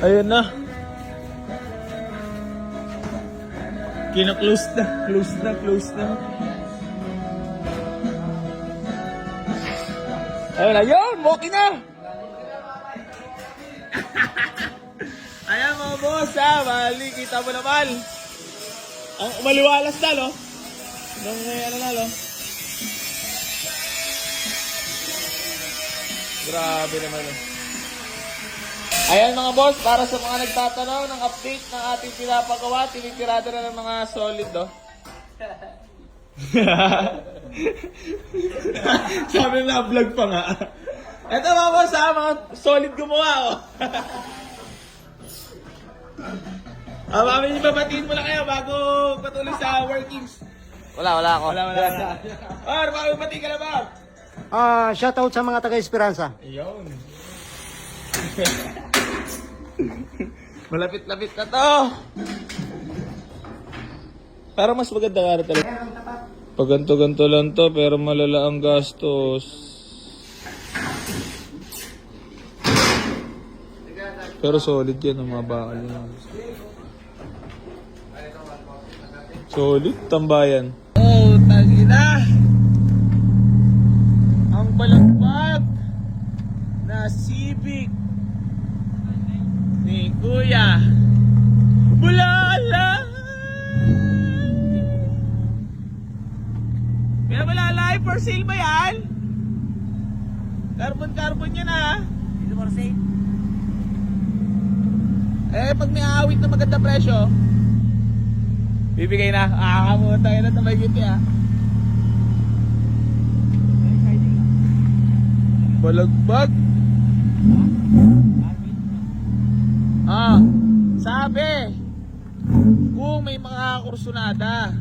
Ayun na. Kina-close na. Close na. Ayun na. Yun! Moki na! Ayan mga boss ha. Mali, kita mo naman. Ang maliwalas na, no? Nung may ano na, no? Grabe naman, no? Ayan mga boss, para sa mga nagtatanong ng update ng ating pinapagawa, tinitirada na ng mga solid, no? Sabi na vlog pa nga. Eto mga boss, mga solid gumawa, oh. Mami, babatiin mo na kayo bago patuloy sa workings. Wala ako. Wala. Babatiin ka na ba? Shoutout sa mga taga-Esperanza. Ayun. Malapit-lapit na to. Para mas maganda nga rin talaga. Pag ganto-ganto lang to, pero malala ang gastos. Pero solid yan ang mga bakal yan. Solid, tambayan. Oh, tagina! Ang balagbag na Civic ni Kuya Bulala! Kaya Bulala, for sale ba yan? Carbon yan ha? Dito for sale? Pag may awit na maganda presyo, bibigay na. Kamuntay na may giti ha. Balagbag. Sabi, kung may mga kursunada,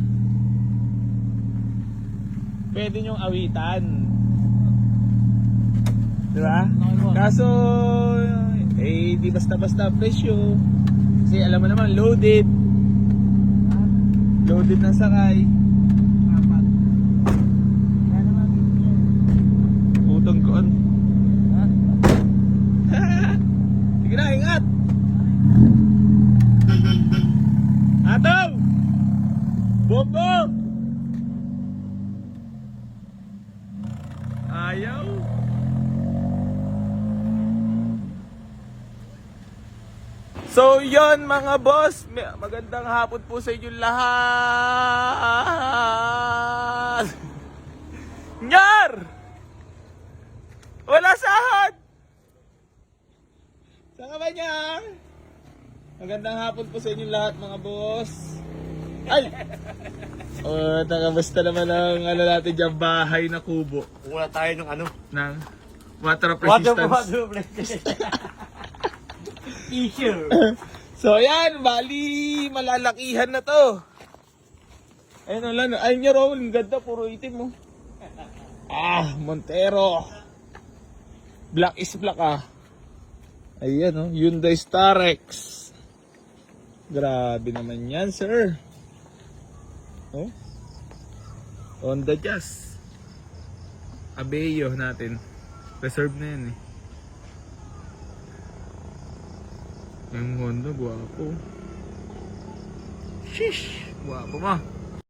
pwede nyong awitan. Diba? Kaso, di basta-basta presyo. Kasi alam mo naman, loaded ng sakay. Utang koon. Sige na, ingat. Ataw! Bombong! Ayaw. So yon mga boss, magandang hapon po sa inyo lahat. Nyar! Wala sahod! Saan ka ba niya? Magandang hapon po sa inyo lahat mga boss. Ay! Basta naman ang natin dyan, bahay na kubo. Wala tayo ng ano? Ng water resistance. Water resistance. Issue. So yan, bali malalakihan na to. Ayun lang, ayun nyo Raul, ang ganda, puro itim mo. Montero. Black is black Ayan Hyundai Starex. Grabe naman yan, sir. Honda Jazz. Abeyo natin. Reserve na yan Yung Honda, guwapo. Sheesh, guwapo mo.